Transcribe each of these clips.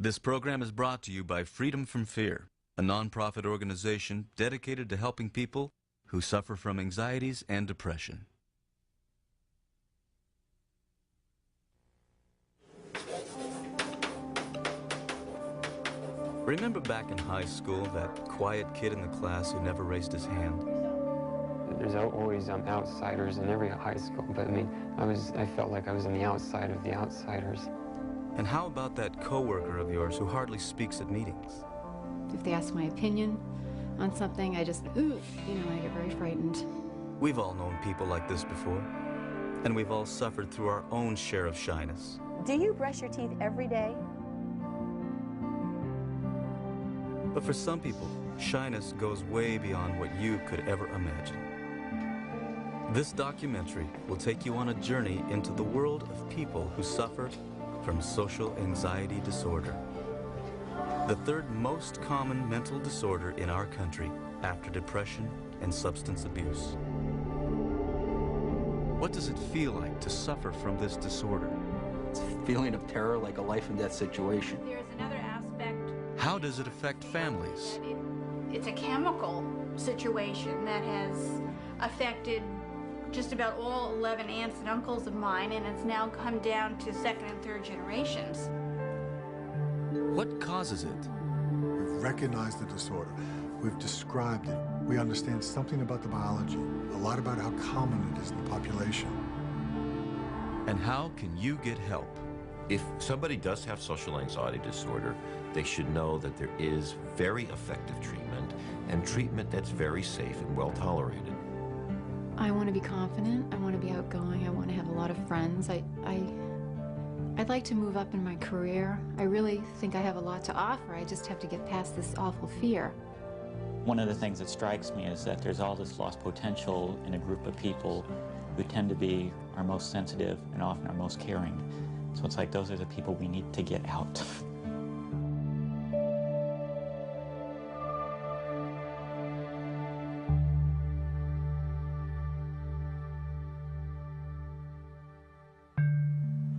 This program is brought to you by Freedom from Fear, a nonprofit organization dedicated to helping people who suffer from anxieties and depression. Remember back in high school, that quiet kid in the class who never raised his hand? There's always outsiders in every high school, but I mean, I felt like I was on the outside of the outsiders. And how about that coworker of yours who hardly speaks at meetings? If they ask my opinion on something, I just, I get very frightened. We've all known people like this before, and we've all suffered through our own share of shyness. Do you brush your teeth every day? But for some people, shyness goes way beyond what you could ever imagine. This documentary will take you on a journey into the world of people who suffer from social anxiety disorder, the third most common mental disorder in our country after depression and substance abuse. What does it feel like to suffer from this disorder? It's a feeling of terror, like a life and death situation. There's another aspect. How does it affect families? It's a chemical situation that has affected just about all 11 aunts and uncles of mine, and it's now come down to second and third generations. What causes it? We've recognized the disorder. We've described it. We understand something about the biology, a lot about how common it is in the population. And how can you get help? If somebody does have social anxiety disorder, they should know that there is very effective treatment, and treatment that's very safe and well tolerated. I want to be confident, I want to be outgoing, I want to have a lot of friends. I'd like to move up in my career. I really think I have a lot to offer. I just have to get past this awful fear. One of the things that strikes me is that there's all this lost potential in a group of people who tend to be our most sensitive and often our most caring. So it's like those are the people we need to get out.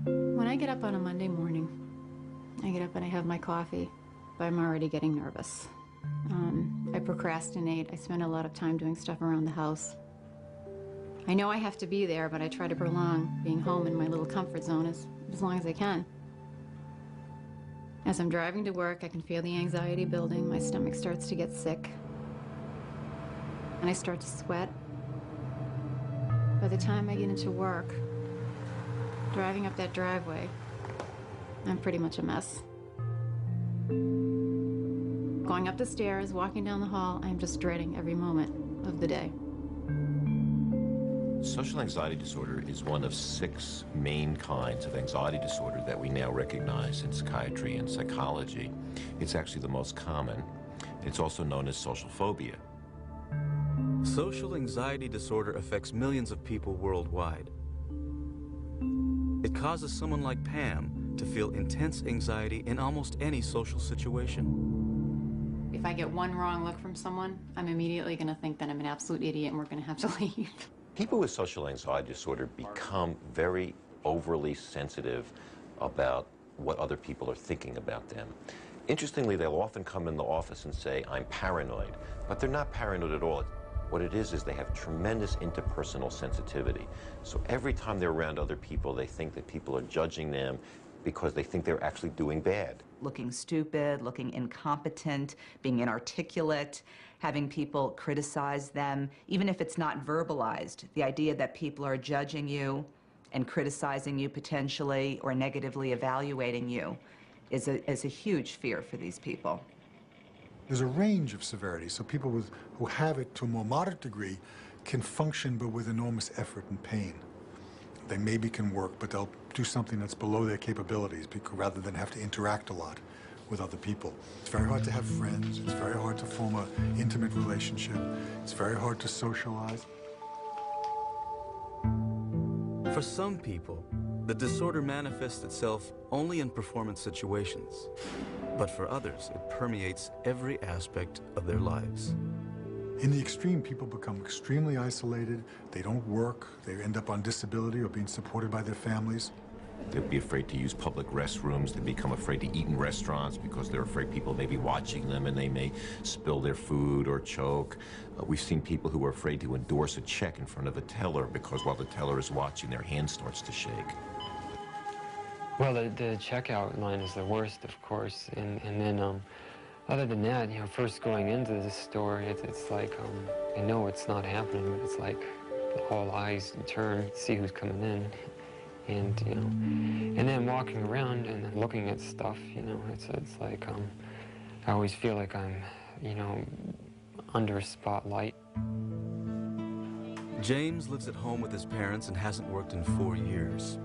When I get up on a Monday morning, I get up and I have my coffee, but I'm already getting nervous. I procrastinate. I spend a lot of time doing stuff around the house. I know I have to be there, but I try to prolong being home in my little comfort zone as long as I can. As I'm driving to work, I can feel the anxiety building. My stomach starts to get sick, and I start to sweat. By the time I get into work, driving up that driveway, I'm pretty much a mess. Going up the stairs, walking down the hall, I'm just dreading every moment of the day. Social anxiety disorder is one of 6 main kinds of anxiety disorder that we now recognize in psychiatry and psychology. It's actually the most common. It's also known as social phobia. Social anxiety disorder affects millions of people worldwide. It causes someone like Pam to feel intense anxiety in almost any social situation. If I get one wrong look from someone, I'm immediately going to think that I'm an absolute idiot and we're going to have to leave. People with social anxiety disorder become very overly sensitive about what other people are thinking about them. Interestingly, they'll often come in the office and say, I'm paranoid, but they're not paranoid at all. What it is they have tremendous interpersonal sensitivity. So every time they're around other people, they think that people are judging them because they think they're actually doing bad. Looking stupid, looking incompetent, being inarticulate, having people criticize them, even if it's not verbalized. The idea that people are judging you and criticizing you potentially or negatively evaluating you is a huge fear for these people. There's a range of severity, so people who have it to a more moderate degree can function, but with enormous effort and pain. They maybe can work, but they'll do something that's below their capabilities rather than have to interact a lot with other people. It's very hard to have friends. It's very hard to form an intimate relationship. It's very hard to socialize. For some people, the disorder manifests itself only in performance situations. But for others, it permeates every aspect of their lives. In the extreme, people become extremely isolated. They don't work. They end up on disability or being supported by their families. They'd be afraid to use public restrooms. They become afraid to eat in restaurants because they're afraid people may be watching them and they may spill their food or choke. We've seen people who are afraid to endorse a check in front of a teller because while the teller is watching, their hand starts to shake. Well, the checkout line is the worst, of course, and then other than that, you know, first going into the store, it's like, I know it's not happening, but it's like all eyes turn, see who's coming in, and, you know, and then walking around and then looking at stuff, you know, it's like, I always feel like I'm, you know, under a spotlight. James lives at home with his parents and hasn't worked in 4 years.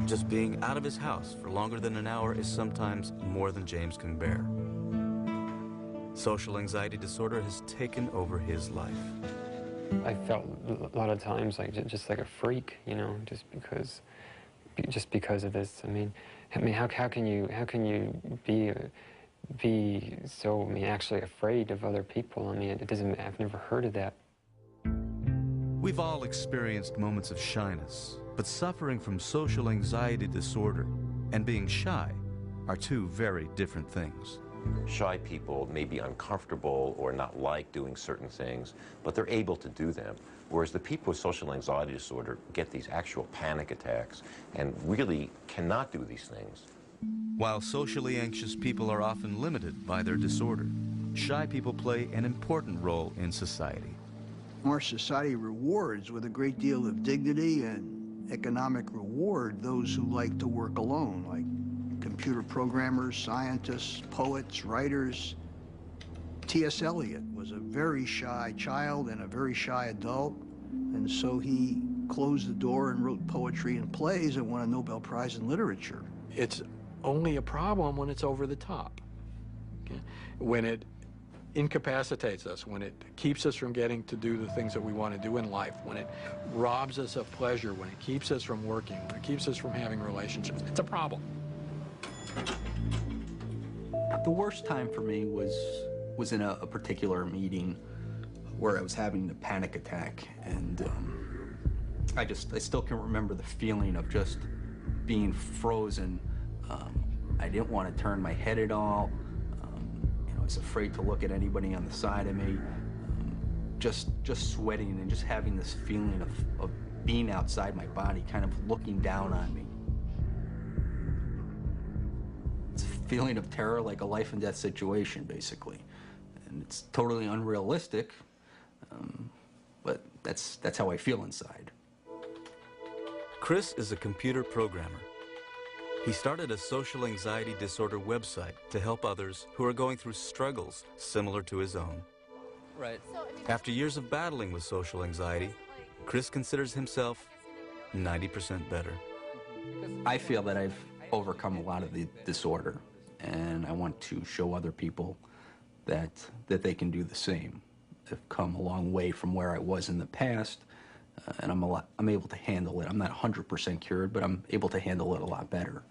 Just being out of his house for longer than an hour is sometimes more than James can bear. Social anxiety disorder has taken over his life. I felt a lot of times like just like a freak, you know, just because of this. I mean, how can you be so actually afraid of other people? I mean, it doesn't. I've never heard of that. We've all experienced moments of shyness, but suffering from social anxiety disorder and being shy are two very different things. Shy people may be uncomfortable or not like doing certain things, but they're able to do them. Whereas the people with social anxiety disorder get these actual panic attacks and really cannot do these things. While socially anxious people are often limited by their disorder, shy people play an important role in society. Our society rewards with a great deal of dignity and economic reward those who like to work alone, like computer programmers, scientists, poets, writers. T.S. Eliot was a very shy child and a very shy adult, and so he closed the door and wrote poetry and plays and won a Nobel Prize in Literature. It's only a problem when it's over the top. Okay? When it incapacitates us, when it keeps us from getting to do the things that we want to do in life, when it robs us of pleasure, when it keeps us from working, when it keeps us from having relationships, it's a problem. The worst time for me was in a particular meeting where I was having a panic attack, and I still can remember the feeling of just being frozen. I didn't want to turn my head at all. You know, I was afraid to look at anybody on the side of me. Just sweating and just having this feeling of being outside my body, kind of looking down on me. It's a feeling of terror, like a life and death situation, basically. And it's totally unrealistic, but that's how I feel inside. Chris is a computer programmer. He started a social anxiety disorder website to help others who are going through struggles similar to his own. Right. After years of battling with social anxiety, Chris considers himself 90% better. I feel that I've overcome a lot of the disorder, and I want to show other people that they can do the same. I've come a long way from where I was in the past, and I'm able to handle it. I'm not 100% cured, but I'm able to handle it a lot better.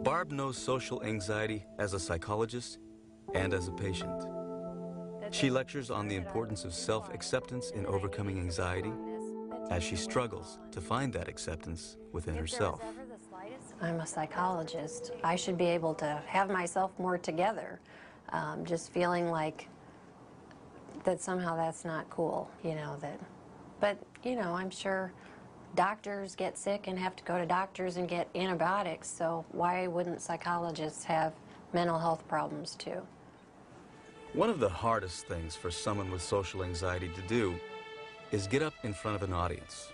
Barb knows social anxiety as a psychologist and as a patient. She lectures on the importance of self-acceptance in overcoming anxiety as she struggles to find that acceptance within herself. I'm a psychologist. I should be able to have myself more together. Just feeling like that somehow that's not cool, you know, but, you know, I'm sure doctors get sick and have to go to doctors and get antibiotics, so why wouldn't psychologists have mental health problems too? One of the hardest things for someone with social anxiety to do is get up in front of an audience.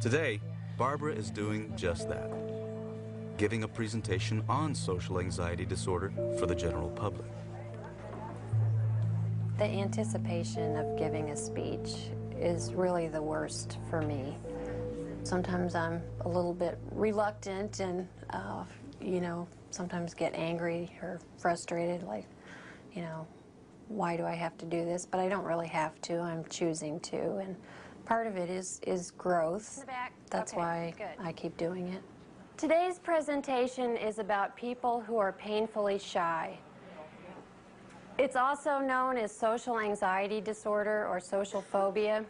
Today, Barbara is doing just that, giving a presentation on social anxiety disorder for the general public. The anticipation of giving a speech is really the worst for me. Sometimes I'm a little bit reluctant and, you know, sometimes get angry or frustrated, like, you know, why do I have to do this? But I don't really have to. I'm choosing to, and part of it is growth. That's why I keep doing it. Today's presentation is about people who are painfully shy. It's also known as social anxiety disorder or social phobia.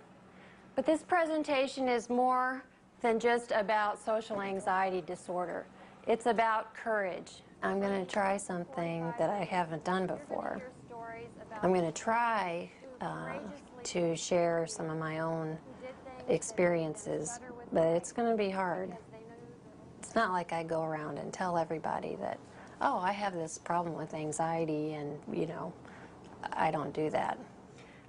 But this presentation is more than just about social anxiety disorder. It's about courage. I'm going to try something that I haven't done before. I'm going to try to share some of my own experiences, but it's going to be hard. It's not like I go around and tell everybody that, oh, I have this problem with anxiety and, you know, I don't do that.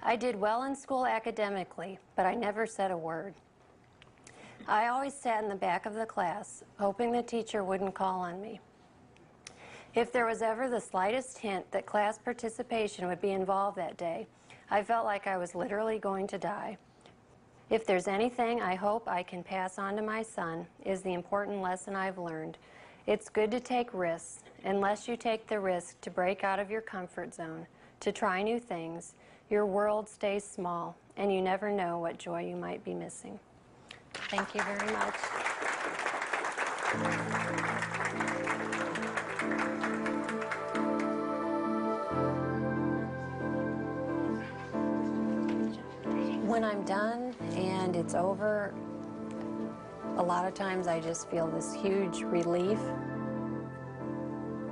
I did well in school academically, but I never said a word. I always sat in the back of the class, hoping the teacher wouldn't call on me. If there was ever the slightest hint that class participation would be involved that day, I felt like I was literally going to die. If there's anything I hope I can pass on to my son, is the important lesson I've learned. It's good to take risks, unless you take the risk to break out of your comfort zone, to try new things. Your world stays small, and you never know what joy you might be missing. Thank you very much. When I'm done and it's over, a lot of times I just feel this huge relief.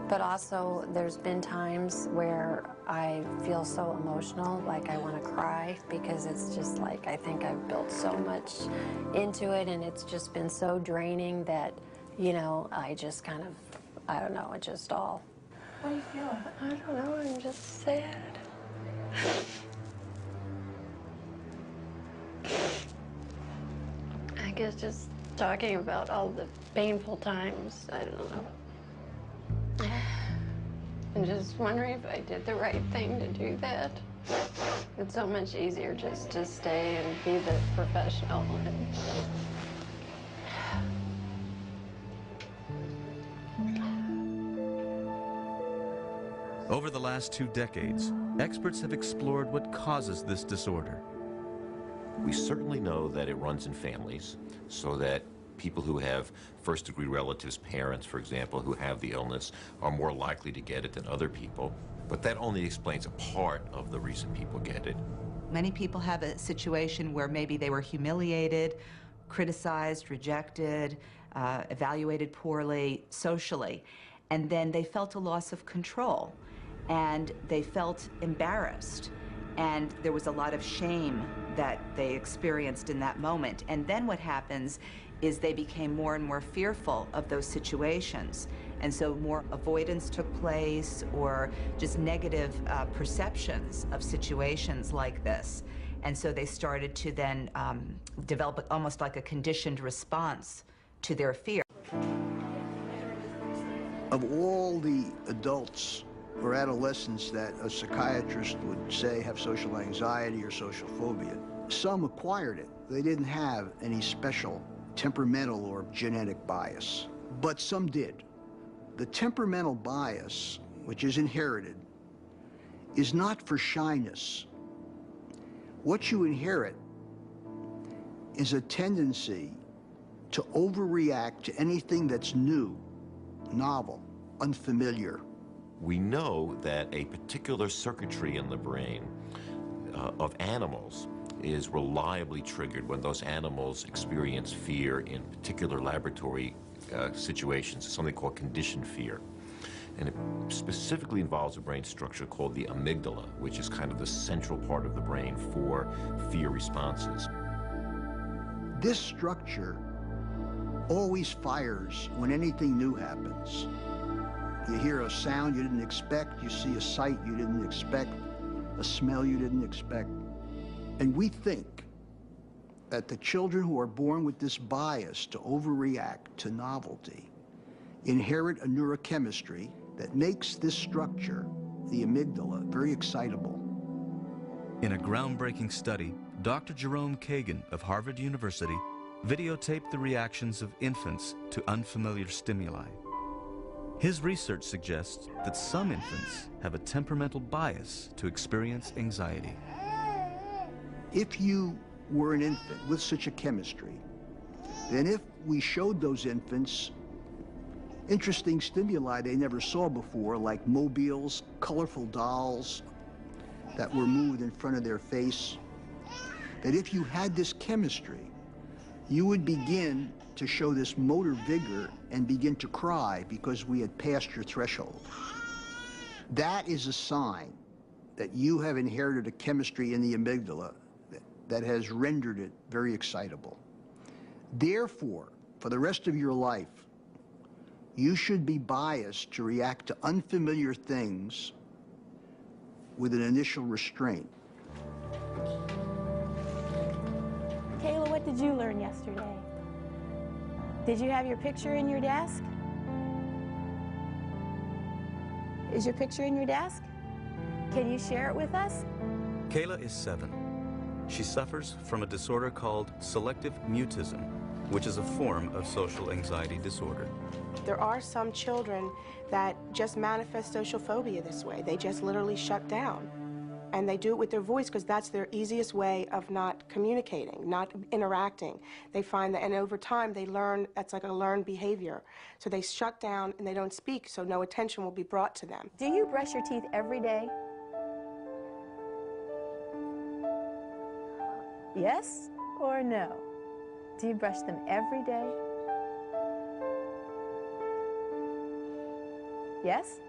But also, there's been times where I feel so emotional, like I want to cry, because it's just like, I think I've built so much into it, and it's just been so draining that, you know, I just kind of, I don't know, it just all. What do you feel? I don't know, I'm just sad. I guess just talking about all the painful times, I don't know. I'm just wondering if I did the right thing to do that. It's so much easier just to stay and be the professional. Over the last 2 decades, experts have explored what causes this disorder. We certainly know that it runs in families, so that people who have first-degree relatives, parents, for example, who have the illness are more likely to get it than other people. But that only explains a part of the reason people get it. Many people have a situation where maybe they were humiliated, criticized, rejected, evaluated poorly socially, and then they felt a loss of control, and they felt embarrassed, and there was a lot of shame that they experienced in that moment. And then what happens is they became more and more fearful of those situations. And so more avoidance took place, or just negative perceptions of situations like this. And so they started to then develop almost like a conditioned response to their fear. Of all the adults or adolescents that a psychiatrist would say have social anxiety or social phobia, some acquired it. They didn't have any special temperamental or genetic bias, but some did. The temperamental bias, which is inherited, is not for shyness. What you inherit is a tendency to overreact to anything that's new, novel, unfamiliar. We know that a particular circuitry in the brain of animals is reliably triggered when those animals experience fear in particular laboratory situations, something called conditioned fear. And it specifically involves a brain structure called the amygdala, which is kind of the central part of the brain for fear responses. This structure always fires when anything new happens. You hear a sound you didn't expect, you see a sight you didn't expect, a smell you didn't expect. And we think that the children who are born with this bias to overreact to novelty inherit a neurochemistry that makes this structure, the amygdala, very excitable. In a groundbreaking study, Dr. Jerome Kagan of Harvard University videotaped the reactions of infants to unfamiliar stimuli. His research suggests that some infants have a temperamental bias to experience anxiety. If you were an infant with such a chemistry, then if we showed those infants interesting stimuli they never saw before, like mobiles, colorful dolls that were moved in front of their face, that if you had this chemistry, you would begin to show this motor vigor and begin to cry because we had passed your threshold. That is a sign that you have inherited a chemistry in the amygdala that has rendered it very excitable. Therefore, for the rest of your life, you should be biased to react to unfamiliar things with an initial restraint. Kayla, what did you learn yesterday? Did you have your picture in your desk? Is your picture in your desk? Can you share it with us? Kayla is 7. She suffers from a disorder called selective mutism, which is a form of social anxiety disorder. There are some children that just manifest social phobia this way. They just literally shut down. And they do it with their voice because that's their easiest way of not communicating, not interacting. They find that, and over time they learn, that's like a learned behavior. So they shut down and they don't speak, so no attention will be brought to them. Do you brush your teeth every day? Yes or no? Do you brush them every day? Yes?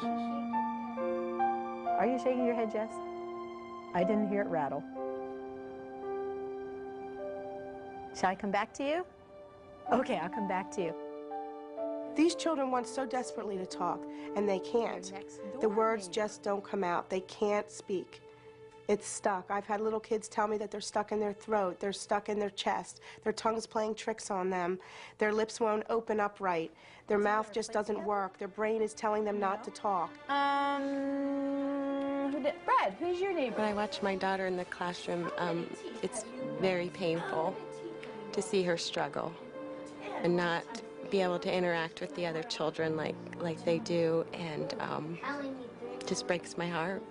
Are you shaking your head, Jess? I didn't hear it rattle. Shall I come back to you? Okay, I'll come back to you. These children want so desperately to talk, and they can't. The words just don't come out. They can't speak. It's stuck. I've had little kids tell me that they're stuck in their throat, they're stuck in their chest, their tongue's playing tricks on them, their lips won't open up right, their mouth just doesn't work, their brain is telling them not to talk. Brad, who's your neighbor? When I watch my daughter in the classroom, it's very painful to see her struggle and not be able to interact with the other children like they do, and just breaks my heart.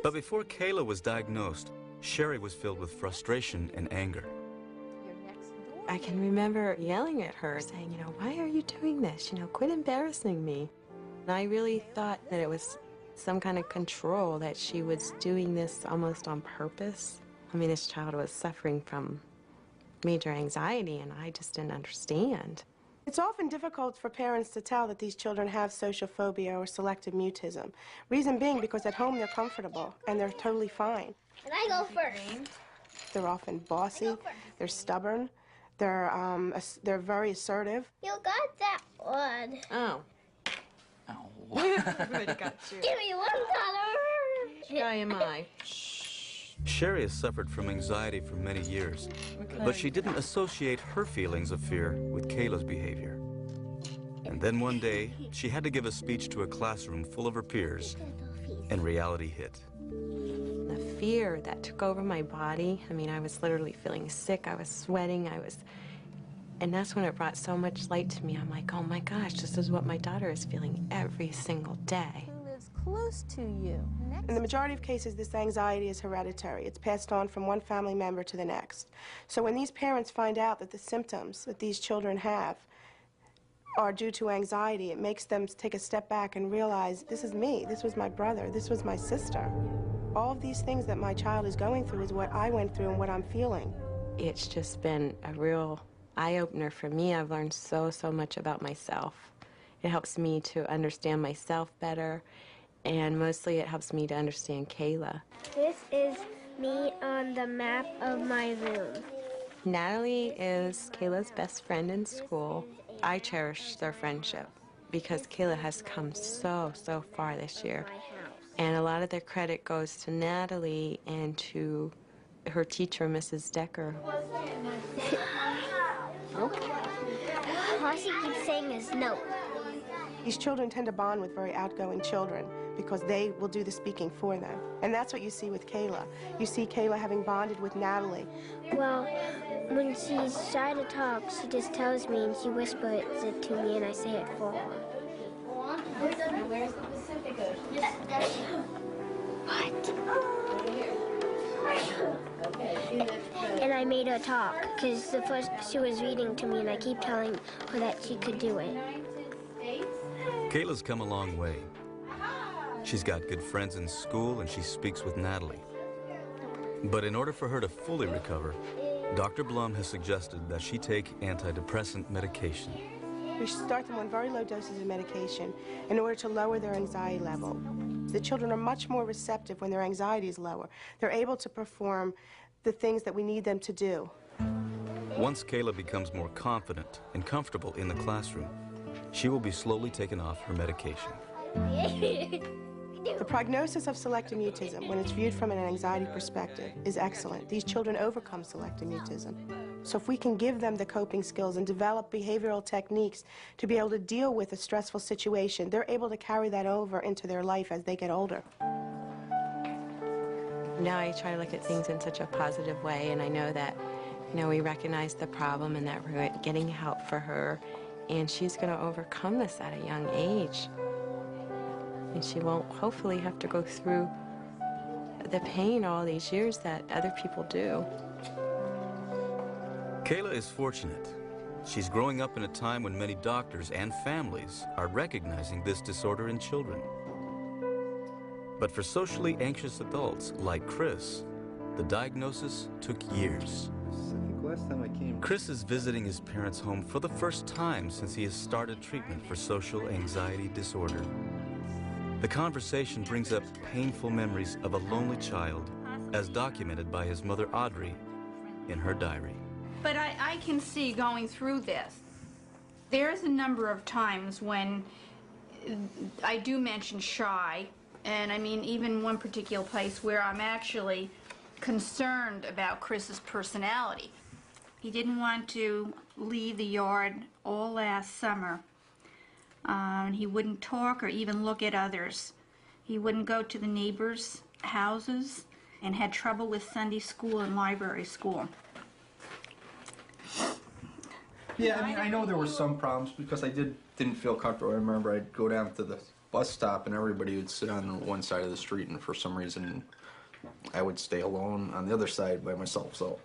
But before Kayla was diagnosed, Sherry was filled with frustration and anger. I can remember yelling at her, saying, why are you doing this? Quit embarrassing me. And I really thought that it was some kind of control, that she was doing this almost on purpose. I mean, this child was suffering from major anxiety, and I just didn't understand. It's often difficult for parents to tell that these children have social phobia or selective mutism. Reason being because at home they're comfortable and they're totally fine. And I go first. They're often bossy, they're stubborn, they're very assertive. You got that one. Oh. Everybody got you. Give me $1. Which guy am I? Sherry has suffered from anxiety for many years, but she didn't associate her feelings of fear with Kayla's behavior. And then one day, she had to give a speech to a classroom full of her peers, and reality hit. The fear that took over my body, I mean, I was literally feeling sick, I was sweating, and that's when it brought so much light to me. I'm like, oh my gosh, this is what my daughter is feeling every single day. Close to you. In the majority of cases, this anxiety is hereditary. It's passed on from one family member to the next. So when these parents find out that the symptoms that these children have are due to anxiety, it makes them take a step back and realize, this is me, this was my brother, this was my sister. All of these things that my child is going through is what I went through and what I'm feeling. It's just been a real eye-opener for me. I've learned so much about myself. It helps me to understand myself better. And mostly it helps me to understand Kayla. This is me on the map of my room. Natalie is Kayla's best friend in school. I cherish their friendship because Kayla has come so far this year. And a lot of the credit goes to Natalie and to her teacher, Mrs. Decker. All she keeps saying is no. These children tend to bond with very outgoing children because they will do the speaking for them. And that's what you see with Kayla. You see Kayla having bonded with Natalie. Well, when she's shy to talk, she just tells me and she whispers it to me and I say it for her. Where's the Pacific Ocean? And I made her talk because the first she was reading to me and I keep telling her that she could do it. Kayla's come a long way. She's got good friends in school and she speaks with Natalie. But in order for her to fully recover, Dr. Blum has suggested that she take antidepressant medication. We should start them on very low doses of medication in order to lower their anxiety level. The children are much more receptive when their anxiety is lower. They're able to perform the things that we need them to do. Once Kayla becomes more confident and comfortable in the classroom, she will be slowly taken off her medication. The prognosis of selective mutism, when it's viewed from an anxiety perspective, is excellent. These children overcome selective mutism. So if we can give them the coping skills and develop behavioral techniques to be able to deal with a stressful situation, they're able to carry that over into their life as they get older. Now I try to look at things in such a positive way, and I know that, we recognize the problem and that we're getting help for her, and she's going to overcome this at a young age. And she won't hopefully have to go through the pain all these years that other people do. Kayla is fortunate. She's growing up in a time when many doctors and families are recognizing this disorder in children. But for socially anxious adults like Chris, the diagnosis took years. Last time I came... Chris is visiting his parents' home for the first time since he has started treatment for social anxiety disorder. The conversation brings up painful memories of a lonely child, as documented by his mother Audrey in her diary. But I can see going through this, there's a number of times when I do mention shy, and I mean even one particular place where I'm actually concerned about Chris's personality. He didn't want to leave the yard all last summer. He wouldn't talk or even look at others. He wouldn't go to the neighbors' houses and had trouble with Sunday school and library school. Yeah, I mean, I know there were some problems because I didn't feel comfortable. I remember I'd go down to the bus stop and everybody would sit on one side of the street, and for some reason I would stay alone on the other side by myself. So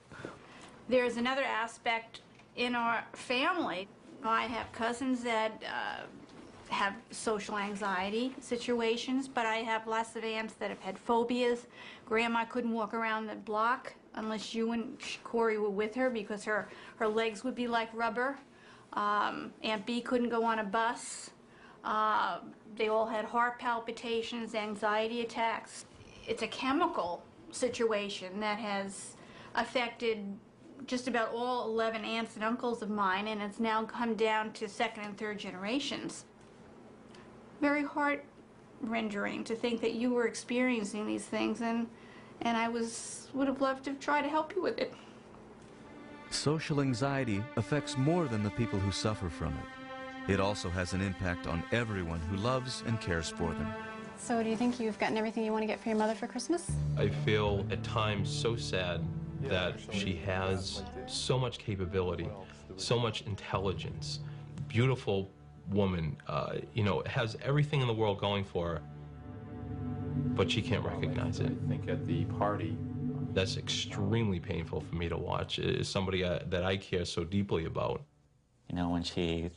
there's another aspect in our family. I have cousins that have social anxiety situations, but I have lots of aunts that have had phobias. Grandma couldn't walk around the block unless you and Corey were with her because her legs would be like rubber. Aunt B couldn't go on a bus. They all had heart palpitations, anxiety attacks. It's a chemical situation that has affected just about all 11 aunts and uncles of mine, and it's now come down to second and third generations. Very heart-rending to think that you were experiencing these things, and I would have loved to try to help you with it. Social anxiety affects more than the people who suffer from it. It also has an impact on everyone who loves and cares for them. So do you think you've gotten everything you want to get for your mother for Christmas? I feel at times so sad that she has so much capability, so much intelligence, beautiful woman, has everything in the world going for her, but she can't recognize it. I think at the party, that's extremely painful for me to watch. Is somebody that I care so deeply about. When she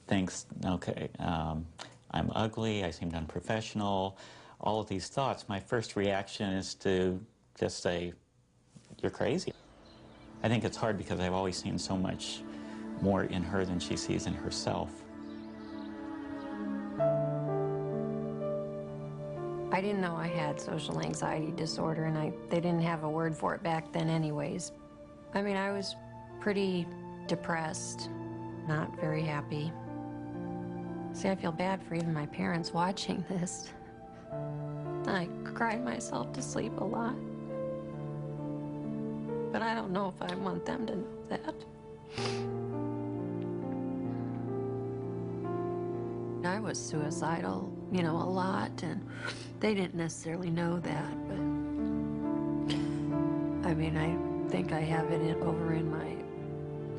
thinks, okay, I'm ugly, I seemed unprofessional, all of these thoughts, my first reaction is to just say, you're crazy. I think it's hard because I've always seen so much more in her than she sees in herself. I didn't know I had social anxiety disorder, and they didn't have a word for it back then anyways. I mean, I was pretty depressed, not very happy. See, I feel bad for even my parents watching this. I cried myself to sleep a lot. But I don't know if I want them to know that. I was suicidal, a lot, and they didn't necessarily know that, but I mean, I think I have it over in my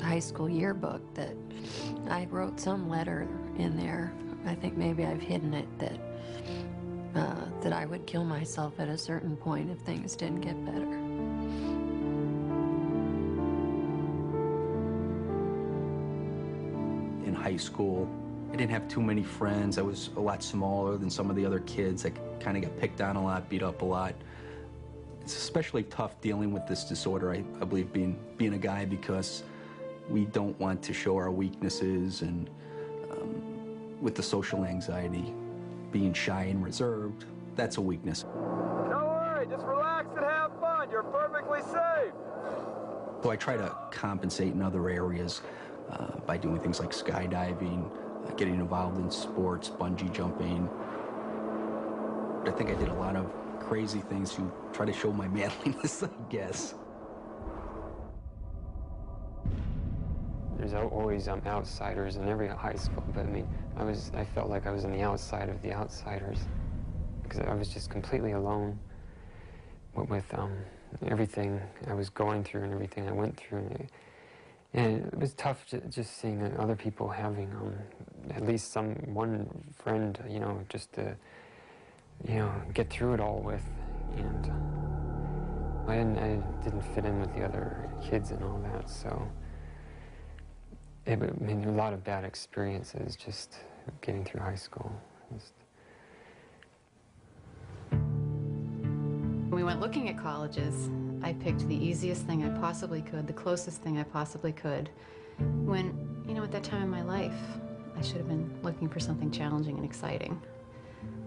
high school yearbook that I wrote some letter in there. I think maybe I've hidden it that I would kill myself at a certain point if things didn't get better. In high school, I didn't have too many friends. I was a lot smaller than some of the other kids. I kind of got picked on a lot, beat up a lot. It's especially tough dealing with this disorder, I believe, being a guy, because we don't want to show our weaknesses, and with the social anxiety, being shy and reserved, that's a weakness. Don't worry, just relax and have fun. You're perfectly safe. So I try to compensate in other areas by doing things like skydiving, getting involved in sports, bungee jumping. I think I did a lot of crazy things to try to show my manliness, I guess. There's always outsiders in every high school, but I mean, I felt like I was on the outside of the outsiders, because I was just completely alone with everything I was going through and everything I went through. And it was tough just seeing other people having at least one friend, you know, just to, you know, get through it all with. And I didn't fit in with the other kids and all that, so I mean, there were a lot of bad experiences just getting through high school. When we went looking at colleges, I picked the easiest thing I possibly could, the closest thing I possibly could, when, you know, at that time in my life, I should have been looking for something challenging and exciting.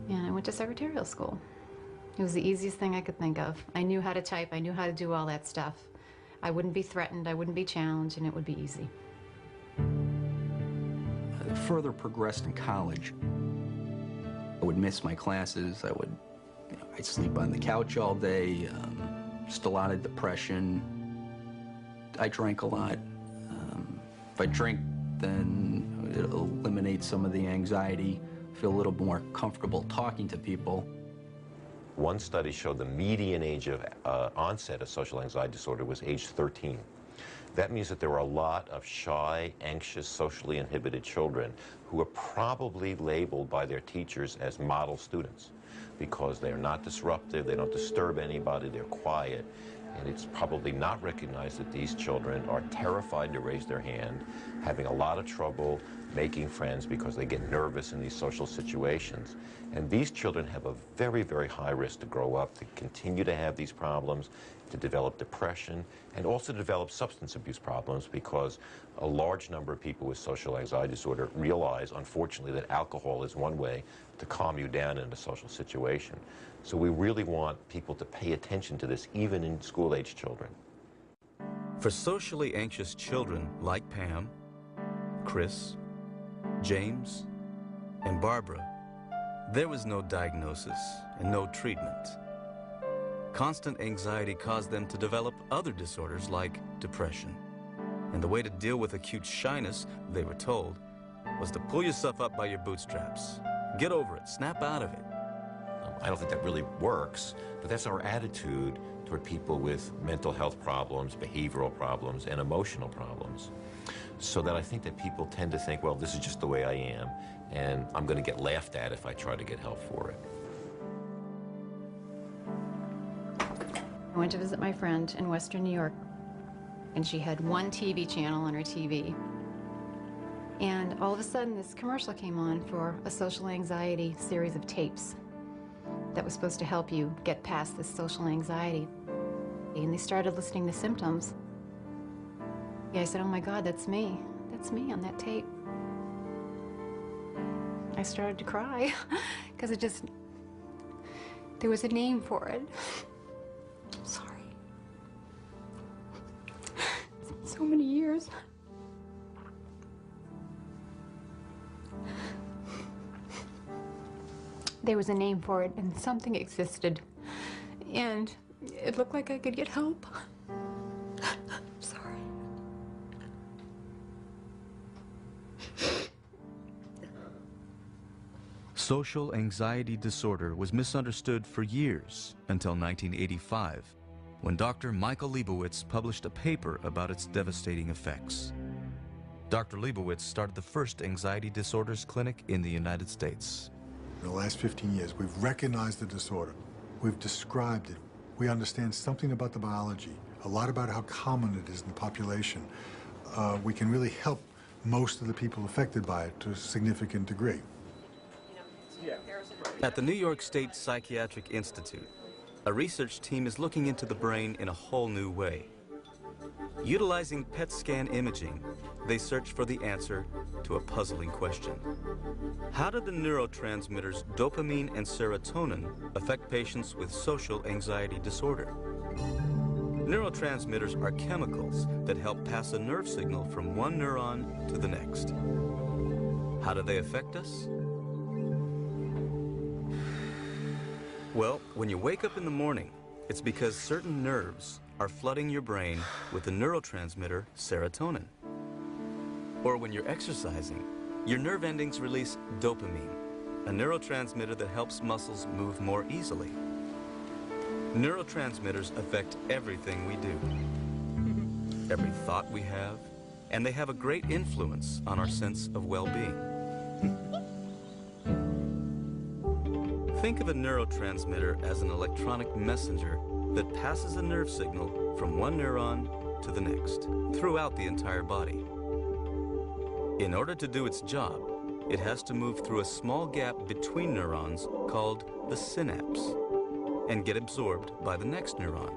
And I went to secretarial school. It was the easiest thing I could think of. I knew how to type, I knew how to do all that stuff. I wouldn't be threatened, I wouldn't be challenged, and it would be easy. I further progressed in college. I would miss my classes. I'd sleep on the couch all day. Just a lot of depression. I drank a lot. If I drink, then it'll eliminate some of the anxiety. Feel a little more comfortable talking to people. One study showed the median age of onset of social anxiety disorder was age 13. That means that there were a lot of shy, anxious, socially inhibited children who are probably labeled by their teachers as model students because they're not disruptive, they don't disturb anybody, they're quiet. And it's probably not recognized that these children are terrified to raise their hand, having a lot of trouble making friends because they get nervous in these social situations. And these children have a very, very high risk to grow up, to continue to have these problems, to develop depression, and also to develop substance abuse problems, because a large number of people with social anxiety disorder realize, unfortunately, that alcohol is one way to calm you down in a social situation. So we really want people to pay attention to this, even in school-age children. For socially anxious children like Pam, Chris, James, and Barbara, there was no diagnosis and no treatment. Constant anxiety caused them to develop other disorders like depression. And the way to deal with acute shyness, they were told, was to pull yourself up by your bootstraps. Get over it, snap out of it. I don't think that really works, but that's our attitude toward people with mental health problems, behavioral problems, and emotional problems. So that I think that people tend to think, well, this is just the way I am, and I'm going to get laughed at if I try to get help for it. I went to visit my friend in Western New York, and she had one TV channel on her TV. And all of a sudden, this commercial came on for a social anxiety series of tapes that was supposed to help you get past this social anxiety. And they started listing the symptoms. I said, oh my God, that's me. That's me on that tape. I started to cry because there was a name for it. I'm sorry. It's been so many years. There was a name for it, and something existed. And it looked like I could get help. Sorry. Social anxiety disorder was misunderstood for years until 1985, when Dr. Michael Leibowitz published a paper about its devastating effects. Dr. Leibowitz started the first anxiety disorders clinic in the United States. In the last 15 years, we've recognized the disorder. We've described it. We understand something about the biology, a lot about how common it is in the population. We can really help most of the people affected by it to a significant degree. At the New York State Psychiatric Institute, a research team is looking into the brain in a whole new way. Utilizing PET scan imaging, they search for the answer to a puzzling question. How do the neurotransmitters dopamine and serotonin affect patients with social anxiety disorder? Neurotransmitters are chemicals that help pass a nerve signal from one neuron to the next. How do they affect us? Well, when you wake up in the morning, it's because certain nerves are flooding your brain with the neurotransmitter serotonin. Or when you're exercising, your nerve endings release dopamine, a neurotransmitter that helps muscles move more easily. Neurotransmitters affect everything we do, every thought we have, and they have a great influence on our sense of well-being. Think of a neurotransmitter as an electronic messenger that passes a nerve signal from one neuron to the next, throughout the entire body. In order to do its job, it has to move through a small gap between neurons called the synapse and get absorbed by the next neuron.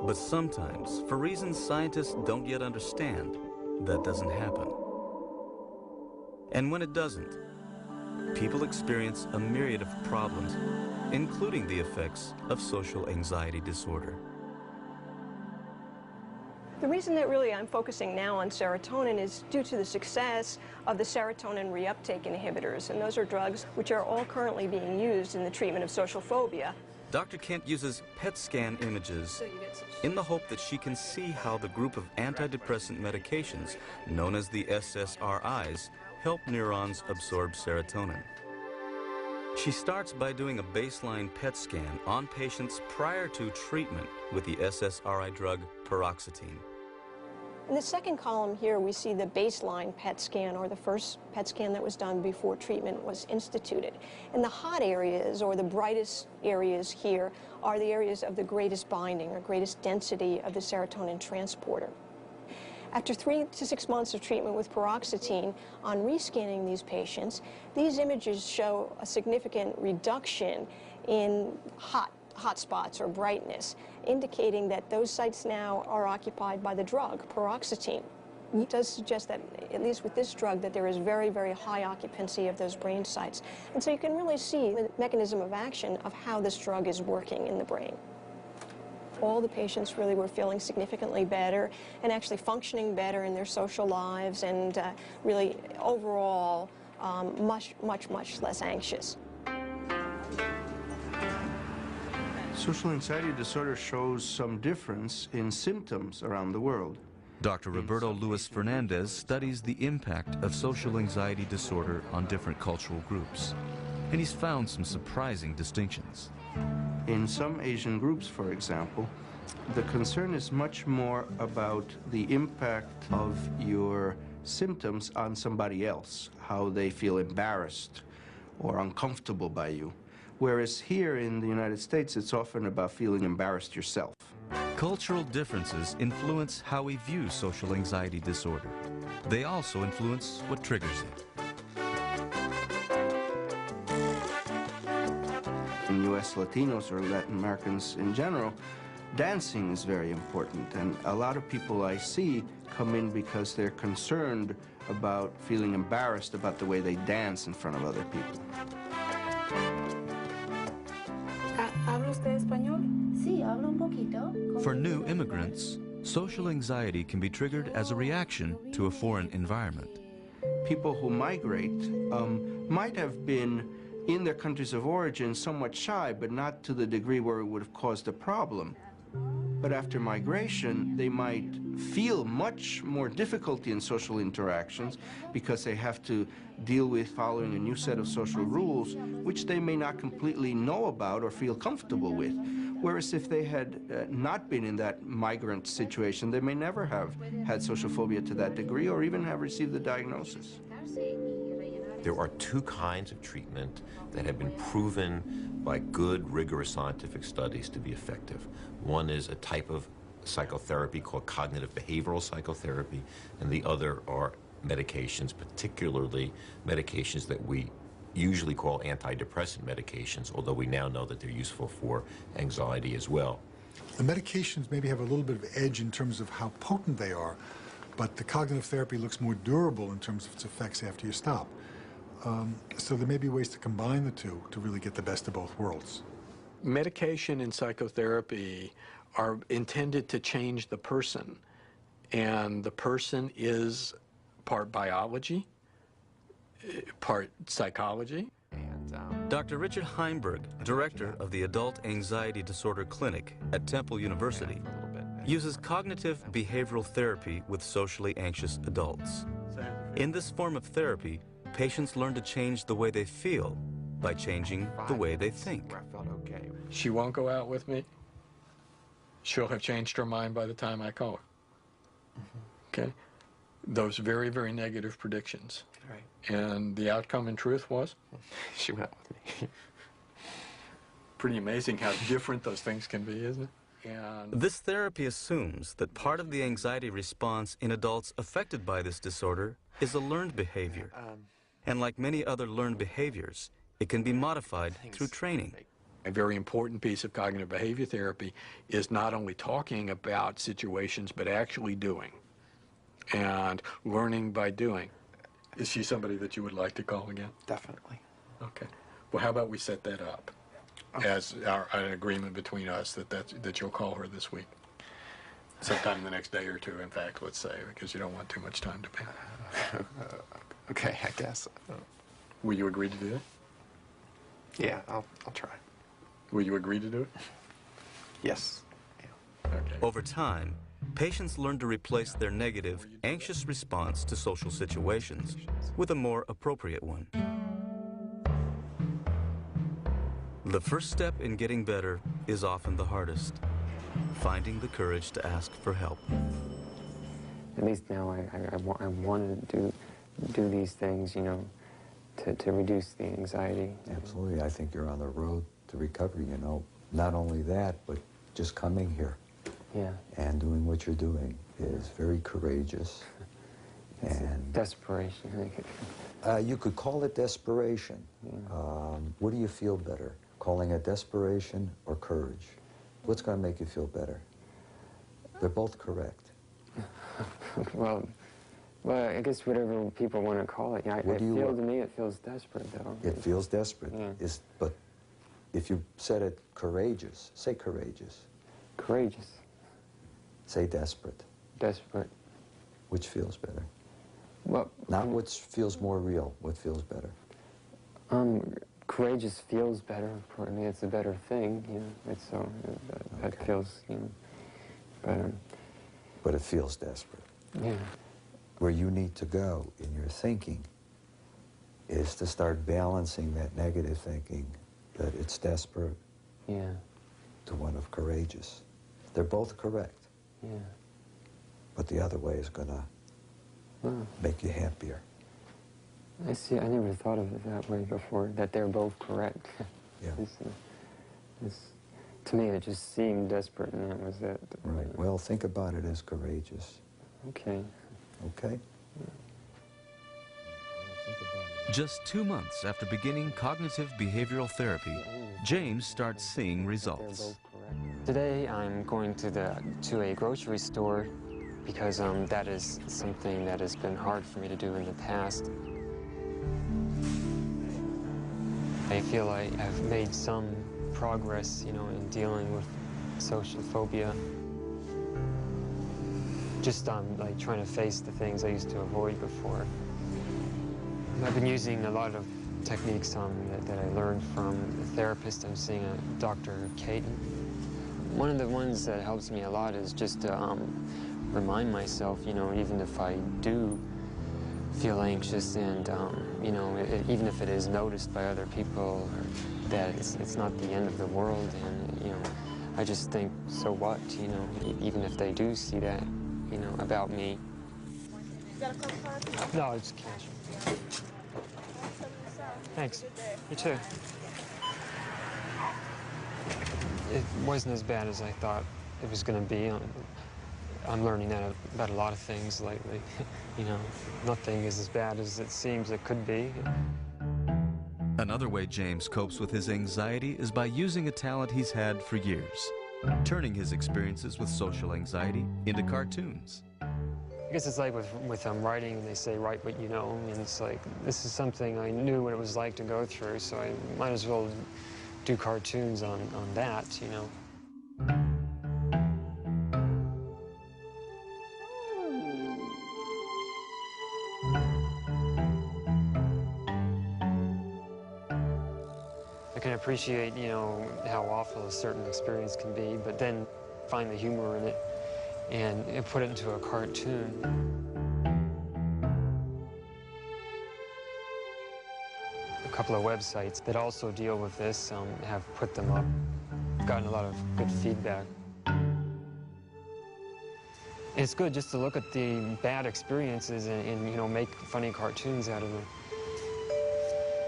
But sometimes, for reasons scientists don't yet understand, that doesn't happen. And when it doesn't, people experience a myriad of problems, including the effects of social anxiety disorder. The reason that really I'm focusing now on serotonin is due to the success of the serotonin reuptake inhibitors, and those are drugs which are all currently being used in the treatment of social phobia. Dr. Kent uses PET scan images in the hope that she can see how the group of antidepressant medications, known as the SSRIs, help neurons absorb serotonin. She starts by doing a baseline PET scan on patients prior to treatment with the SSRI drug paroxetine. In the second column here, we see the baseline PET scan, or the first PET scan that was done before treatment was instituted. And the hot areas, or the brightest areas here, are the areas of the greatest binding or greatest density of the serotonin transporter. After 3 to 6 months of treatment with paroxetine, on rescanning these patients, these images show a significant reduction in hot spots or brightness, indicating that those sites now are occupied by the drug, paroxetine. It does suggest that, at least with this drug, that there is very, very high occupancy of those brain sites. And so you can really see the mechanism of action of how this drug is working in the brain. All the patients really were feeling significantly better and actually functioning better in their social lives, and really overall much less anxious. Social anxiety disorder shows some difference in symptoms around the world. Dr. Roberto Luis Fernandez studies the impact of social anxiety disorder on different cultural groups, and he's found some surprising distinctions. In some Asian groups, for example, the concern is much more about the impact of your symptoms on somebody else, how they feel embarrassed or uncomfortable by you. Whereas here in the United States, it's often about feeling embarrassed yourself. Cultural differences influence how we view social anxiety disorder. They also influence what triggers it. In U.S. Latinos or Latin Americans in general, dancing is very important, and a lot of people I see come in because they're concerned about feeling embarrassed about the way they dance in front of other people. ¿Habla usted español? Sí, hablo un poquito. For new immigrants, social anxiety can be triggered as a reaction to a foreign environment. People who migrate might have been in their countries of origin somewhat shy, but not to the degree where it would have caused a problem. But after migration, they might feel much more difficulty in social interactions because they have to deal with following a new set of social rules, which they may not completely know about or feel comfortable with. Whereas if they had not been in that migrant situation, they may never have had social phobia to that degree or even have received the diagnosis. There are two kinds of treatment that have been proven by good, rigorous scientific studies to be effective. One is a type of psychotherapy called cognitive behavioral psychotherapy, and the other are medications, particularly medications that we usually call antidepressant medications, although we now know that they're useful for anxiety as well. The medications maybe have a little bit of edge in terms of how potent they are, but the cognitive therapy looks more durable in terms of its effects after you stop. So there may be ways to combine the two to really get the best of both worlds. Medication and psychotherapy are intended to change the person, and the person is part biology, part psychology. Dr. Richard Heimberg, director of the Adult Anxiety Disorder Clinic at Temple University, uses cognitive behavioral therapy with socially anxious adults. In this form of therapy, patients learn to change the way they feel by changing the way they think. She won't go out with me. She'll have changed her mind by the time I call her. Okay? Those very, very negative predictions. Right. And the outcome in truth was? She went with me. Pretty amazing how different those things can be, isn't it? And this therapy assumes that part of the anxiety response in adults affected by this disorder is a learned behavior. And like many other learned behaviors, it can be modified through training. A very important piece of cognitive behavior therapy is not only talking about situations, but actually doing. And learning by doing. Is she somebody that you would like to call again? Definitely. Okay. Well, how about we set that up as an agreement between us that you'll call her this week? Sometime in the next day or two, in fact, let's say, because you don't want too much time to pass. Okay, I guess. Will you agree to do it? Yeah, I'll try. Will you agree to do it? Yes. Yeah. Okay. Over time, patients learn to replace their negative, anxious response to social situations with a more appropriate one. The first step in getting better is often the hardest, finding the courage to ask for help. At least now I want to do these things, you know, to reduce the anxiety. Absolutely. I think you're on the road to recovery, you know. Not only that, but just coming here and doing what you're doing is very courageous. And desperation. You could call it desperation. What do you feel better? Calling it desperation or courage? What's going to make you feel better? They're both correct. Well, I guess whatever people want to call it. Yeah, to me, it feels desperate, though. It feels desperate. But if you said it courageous, say courageous. Courageous. Say desperate. Desperate. Which feels better? Well, not what feels more real. What feels better? Courageous feels better. I mean, it's a better thing. You know, it's so that feels, you know, better. But it feels desperate. Yeah. Where you need to go in your thinking is to start balancing that negative thinking, that it's desperate, to one of courageous. They're both correct. Yeah. But the other way is going to make you happier. I see. I never thought of it that way before, that they're both correct. Yeah. To me, it just seemed desperate, and that was it. Right. Well, think about it as courageous. Okay. Okay? Just 2 months after beginning cognitive behavioral therapy, James starts seeing results. Today, I'm going to a grocery store because that is something that has been hard for me to do in the past. I feel like I've made some progress, you know, in dealing with social phobia. Just like trying to face the things I used to avoid before. I've been using a lot of techniques that I learned from a therapist. I'm seeing a Dr. Caton. One of the ones that helps me a lot is just to remind myself, you know, even if I do feel anxious and, you know, even if it is noticed by other people, or that it's not the end of the world, and, you know, I just think, so what, you know, even if they do see that, you know, about me. No, it's cash. Thanks. You too. It wasn't as bad as I thought it was going to be. I'm learning that about a lot of things lately. You know, nothing is as bad as it seems it could be. Another way James copes with his anxiety is by using a talent he's had for years, turning his experiences with social anxiety into cartoons. I guess it's like with writing, they say write what you know, and it's like, this is something I knew what it was like to go through, so I might as well do cartoons on that, you know. I can appreciate, you know, how awful a certain experience can be, but then find the humor in it and put it into a cartoon. A couple of websites that also deal with this have put them up. I've gotten a lot of good feedback. It's good just to look at the bad experiences and you know, make funny cartoons out of them.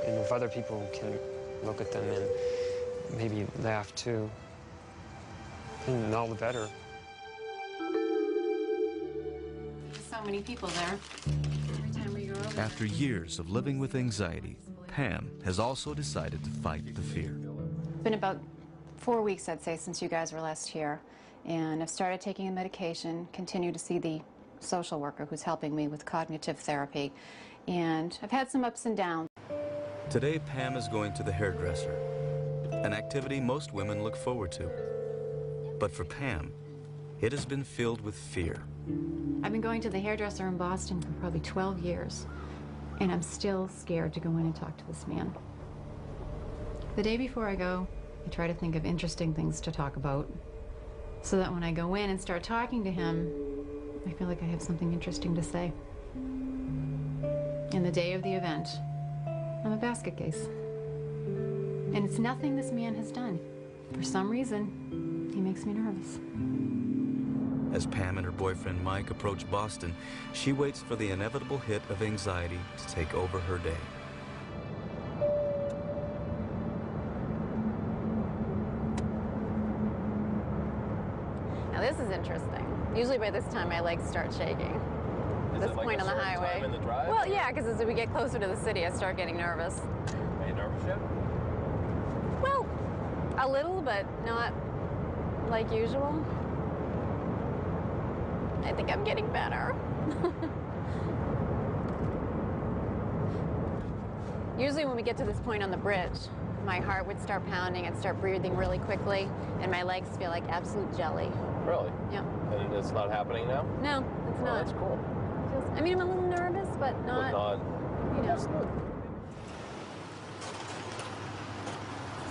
And if other people can look at them and maybe laugh too, and all the better. So many people there. Every time we go over. After years of living with anxiety, Pam has also decided to fight the fear. It's been about 4 weeks, I'd say, since you guys were last here. And I've started taking a medication, continue to see the social worker who's helping me with cognitive therapy. And I've had some ups and downs. Today, Pam is going to the hairdresser, an activity most women look forward to. But for Pam, it has been filled with fear. I've been going to the hairdresser in Boston for probably 12 years, and I'm still scared to go in and talk to this man. The day before I go, I try to think of interesting things to talk about, so that when I go in and start talking to him, I feel like I have something interesting to say. And the day of the event, I'm a basket case. And it's nothing this man has done. For some reason, he makes me nervous. As Pam and her boyfriend Mike approach Boston, she waits for the inevitable hit of anxiety to take over her day. Now this is interesting. Usually by this time my legs start shaking. At this point on the highway. In the drive? Well, yeah, because as we get closer to the city, I start getting nervous. Are you nervous yet? Well, a little, but not like usual. I think I'm getting better. Usually when we get to this point on the bridge, my heart would start pounding, I'd start breathing really quickly, and my legs feel like absolute jelly. Really? Yeah. And it's not happening now? No, it's not. That's cool. I mean, I'm a little nervous, but not, you know.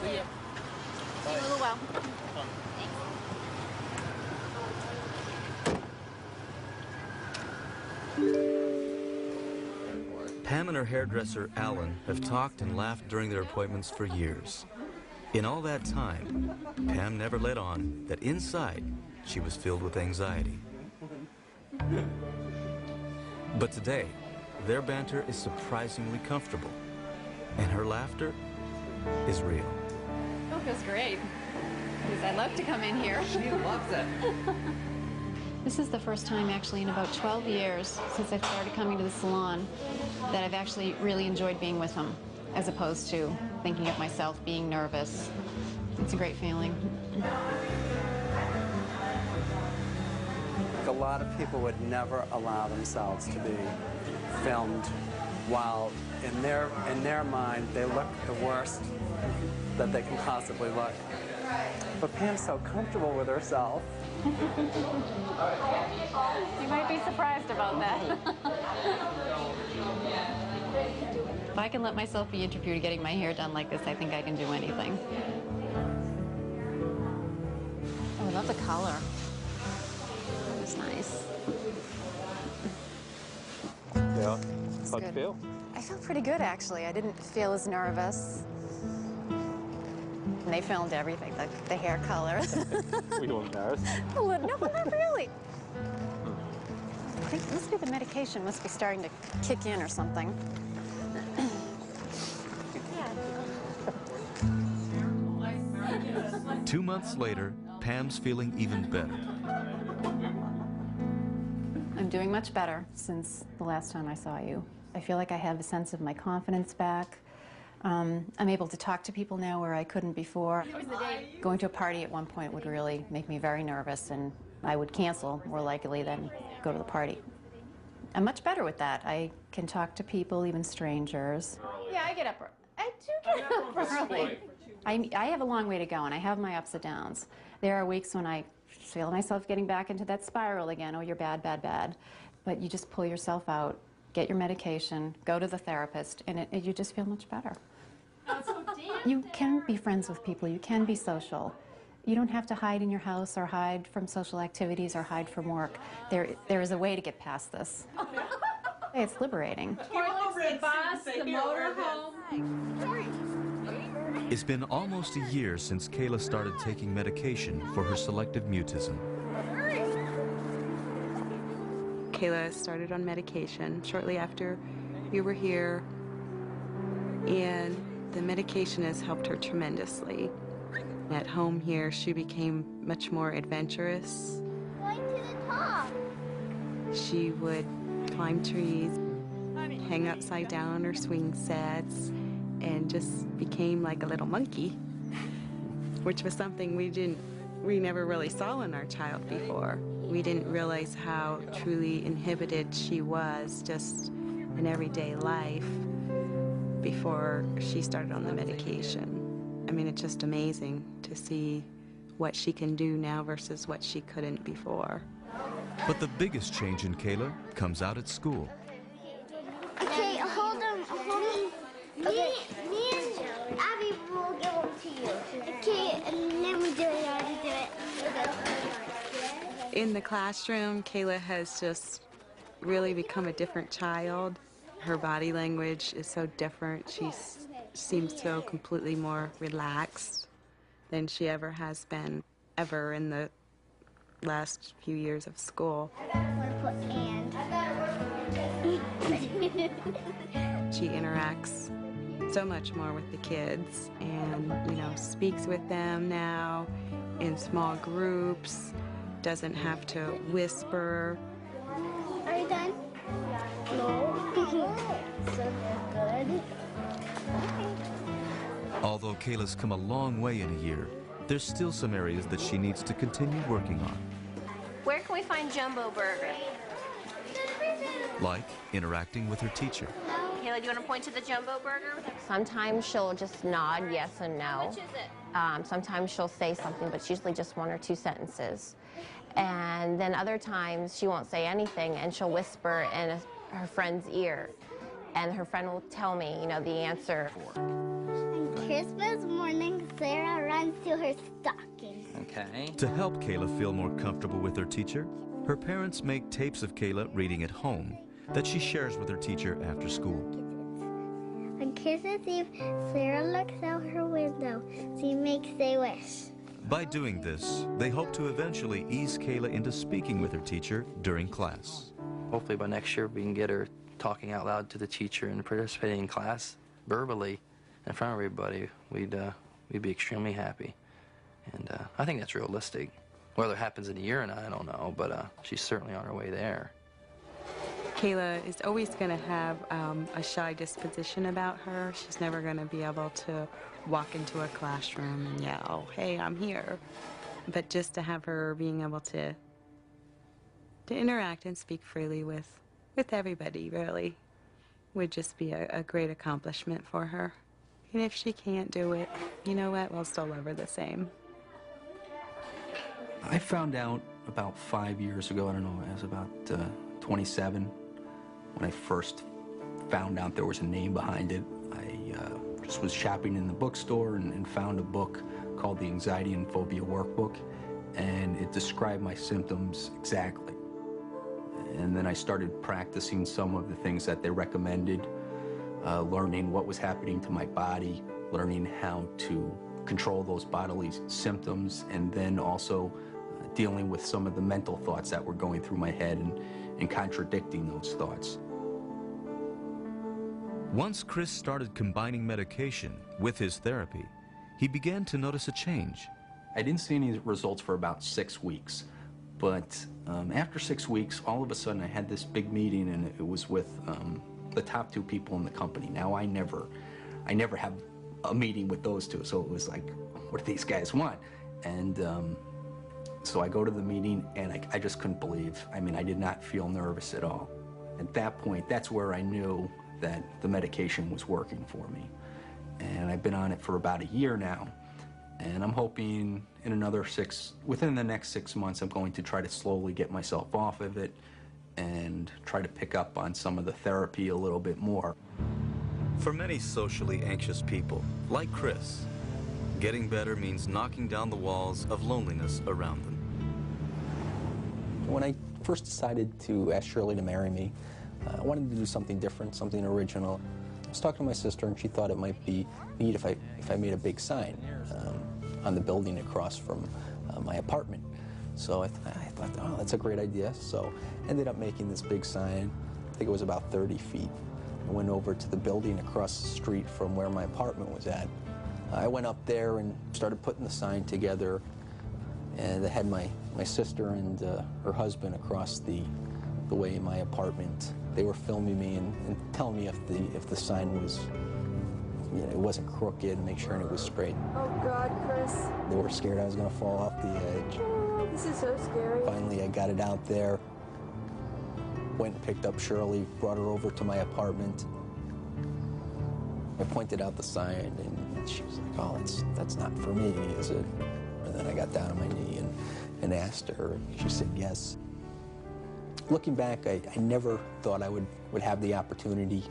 See ya. See you a little while. Pam and her hairdresser, Alan, have talked and laughed during their appointments for years. In all that time, Pam never let on that inside she was filled with anxiety. But today, their banter is surprisingly comfortable, and her laughter is real. Oh, it feels great. Because I love to come in here. She loves it. This is the first time actually in about 12 years since I started coming to the salon that I've actually really enjoyed being with him, as opposed to thinking of myself being nervous. It's a great feeling. A lot of people would never allow themselves to be filmed while in their mind they look the worst that they can possibly look. But Pam's so comfortable with herself. You might be surprised about that. If I can let myself be interviewed getting my hair done like this, I think I can do anything. Oh, I love the color. That was nice. Yeah. How'd you feel? I felt pretty good, actually. I didn't feel as nervous. And they filmed everything, the hair color. Were you embarrassed? A little, no, but not really. I think it must be the medication must be starting to kick in or something. 2 months later, Pam's feeling even better. I'm doing much better since the last time I saw you. I feel like I have a sense of my confidence back. I'm able to talk to people now where I couldn't before. Going to a party at one point would really make me very nervous, and I would cancel more likely than go to the party. I'm much better with that. I can talk to people, even strangers. Yeah, I get up. I do get up early. I have a long way to go, and I have my ups and downs. There are weeks when I feel myself getting back into that spiral again. Oh, you're bad, bad, bad. But you just pull yourself out, get your medication, go to the therapist, and you just feel much better. You can be friends with people. You can be social. You don't have to hide in your house or hide from social activities or hide from work. There is a way to get past this. It's liberating. The bus, the motorhome. It's been almost a year since Kayla started taking medication for her selective mutism. Kayla started on medication shortly after you were here, and the medication has helped her tremendously. At home here, she became much more adventurous. Going to the top. She would climb trees, hang upside down on her swing sets, and just became like a little monkey, which was something we never really saw in our child before. We didn't realize how truly inhibited she was just in everyday life before she started on the medication. I mean, it's just amazing to see what she can do now versus what she couldn't before. But the biggest change in Kayla comes out at school. Okay, hold on. Okay. Me and Abby will give them to you. Okay, and let me do it. I'll do it. In the classroom, Kayla has just really become a different child. Her body language is so different. She seems so completely more relaxed than she ever has been, ever in the last few years of school. She interacts so much more with the kids and, speaks with them now in small groups, doesn't have to whisper. Are you done? No. So good. Although Kayla's come a long way in a year, there's still some areas that she needs to continue working on. Where can we find Jumbo Burger? Like interacting with her teacher. Kayla, do you want to point to the Jumbo Burger? Sometimes she'll just nod yes and no. How much is it? Sometimes she'll say something, but it's usually just one or two sentences. And then other times she won't say anything, and she'll whisper in her friend's ear. And her friend will tell me, the answer. On Christmas morning, Sarah runs to her stocking. Okay. To help Kayla feel more comfortable with her teacher, her parents make tapes of Kayla reading at home that she shares with her teacher after school. On Christmas Eve, Sarah looks out her window. She makes a wish. By doing this, they hope to eventually ease Kayla into speaking with her teacher during class. Hopefully by next year we can get her talking out loud to the teacher and participating in class verbally in front of everybody. We'd be extremely happy. And I think that's realistic. Whether it happens in a year or not, I don't know, but she's certainly on her way there. Kayla is always going to have a shy disposition about her. She's never going to be able to walk into a classroom and yell, "Hey, I'm here." But just to have her being able to interact and speak freely with everybody, really, would just be a great accomplishment for her. And if she can't do it, you know what? We'll still love her the same. I found out about 5 years ago, I don't know, I was about 27, when I first found out there was a name behind it. I just was shopping in the bookstore and found a book called the Anxiety and Phobia Workbook, and it described my symptoms exactly. And then I started practicing some of the things that they recommended, learning what was happening to my body, learning how to control those bodily symptoms, and then also dealing with some of the mental thoughts that were going through my head and contradicting those thoughts. Once Chris started combining medication with his therapy, he began to notice a change. I didn't see any results for about 6 weeks, but after 6 weeks, all of a sudden I had this big meeting, and it was with the top 2 people in the company. Now, I never I never have a meeting with those two, so it was like, what do these guys want? And so I go to the meeting, and I just couldn't believe. I mean, I did not feel nervous at all. At that point, that's where I knew that the medication was working for me. And I've been on it for about a year now, and I'm hoping within the next 6 months, I'm going to try to slowly get myself off of it and try to pick up on some of the therapy a little bit more. For many socially anxious people, like Chris, getting better means knocking down the walls of loneliness around them. When I first decided to ask Shirley to marry me, I wanted to do something different, something original. I was talking to my sister, and she thought it might be neat if I made a big sign on the building across from my apartment. So I thought, oh, that's a great idea. So I ended up making this big sign. I think it was about 30 feet. I went over to the building across the street from where my apartment was at. I went up there and started putting the sign together, and I had my sister and her husband across the way in my apartment. They were filming me and telling me if the sign was, it wasn't crooked, and make sure it was straight. Oh God, Chris. They were scared I was gonna fall off the edge. Oh, this is so scary. Finally, I got it out there. Went and picked up Shirley, brought her over to my apartment. I pointed out the sign, and she was like, oh, that's not for me, is it? And then I got down on my knee and asked her. She said yes. Looking back, I never thought I would have the opportunity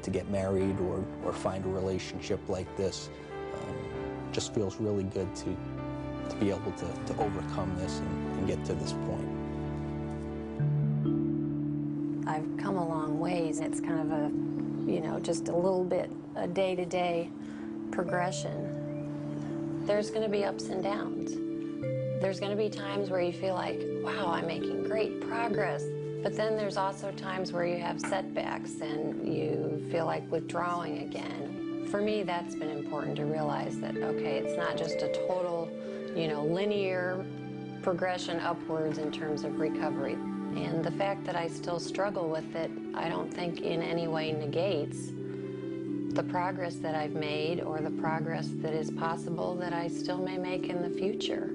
to get married or find a relationship like this. Just feels really good to be able to overcome this and get to this point. I've come a long ways. It's kind of a, just a little bit a day-to-day progression. There's going to be ups and downs. There's going to be times where you feel like, wow, I'm making great progress. But then there's also times where you have setbacks and you feel like withdrawing again. For me, that's been important to realize that, okay, it's not just a total, linear progression upwards in terms of recovery. And the fact that I still struggle with it, I don't think in any way negates the progress that I've made or the progress that is possible that I still may make in the future.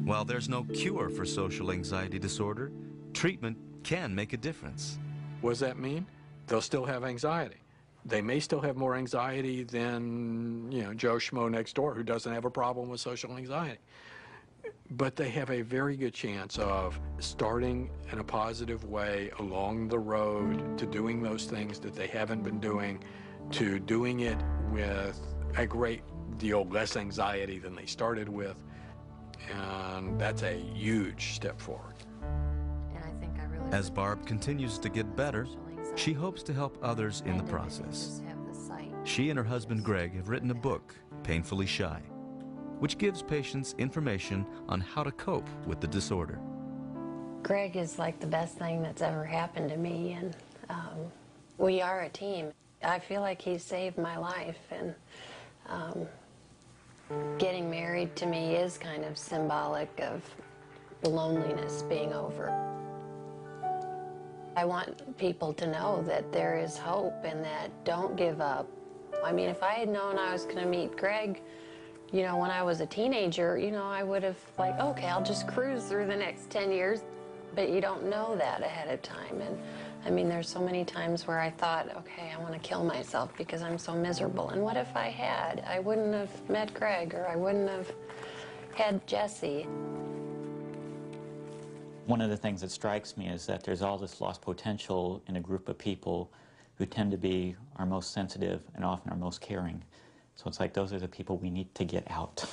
While there's no cure for social anxiety disorder, treatment can make a difference. What does that mean? They'll still have anxiety. They may still have more anxiety than, Joe Schmo next door who doesn't have a problem with social anxiety. But they have a very good chance of starting in a positive way along the road to doing those things that they haven't been doing, to doing it with a great deal less anxiety than they started with. And that's a huge step forward. As Barb continues to get better, she hopes to help others in the process. She and her husband Greg have written a book, Painfully Shy, which gives patients information on how to cope with the disorder. Greg is like the best thing that's ever happened to me, and we are a team. I feel like he saved my life, and getting married to me is kind of symbolic of the loneliness being over. I want people to know that there is hope and that don't give up. I mean, if I had known I was going to meet Greg, when I was a teenager, I would have okay, I'll just cruise through the next 10 years. But you don't know that ahead of time. And I mean, there's so many times where I thought, okay, I want to kill myself because I'm so miserable. And what if I had? I wouldn't have met Greg, or I wouldn't have had Jesse. One of the things that strikes me is that there's all this lost potential in a group of people who tend to be our most sensitive and often our most caring. So it's like those are the people we need to get out.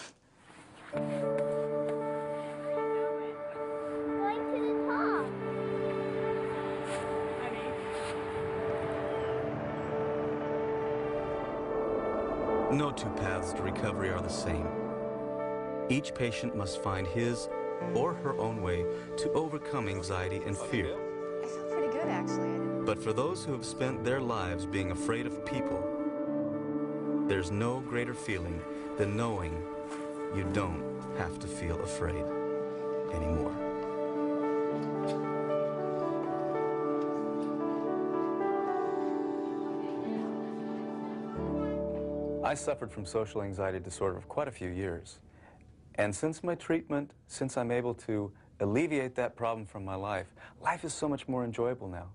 No two paths to recovery are the same. Each patient must find his or her own way to overcome anxiety and fear. I feel pretty good, actually. But for those who have spent their lives being afraid of people, there's no greater feeling than knowing you don't have to feel afraid anymore. I suffered from social anxiety disorder for quite a few years. And since my treatment, since I'm able to alleviate that problem from my life, life is so much more enjoyable now.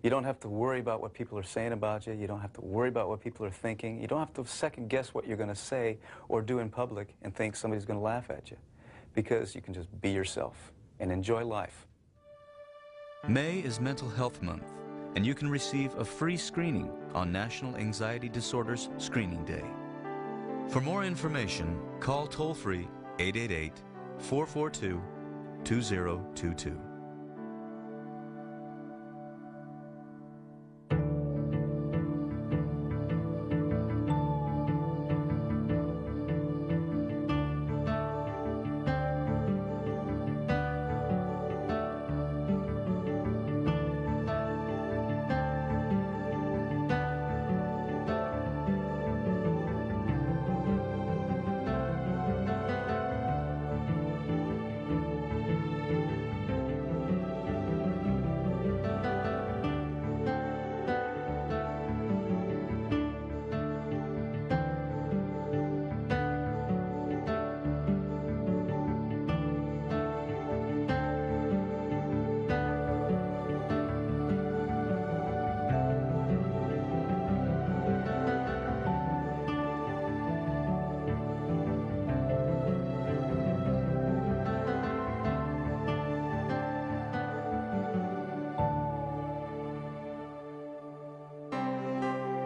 You don't have to worry about what people are saying about you. You don't have to worry about what people are thinking. You don't have to second guess what you're going to say or do in public and think somebody's going to laugh at you, because you can just be yourself and enjoy life. May is Mental Health Month, and you can receive a free screening on National Anxiety Disorders Screening Day. For more information, call toll-free 888-442-2022.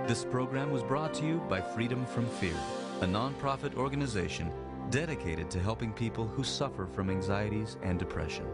This program was brought to you by Freedom from Fear, a nonprofit organization dedicated to helping people who suffer from anxieties and depression.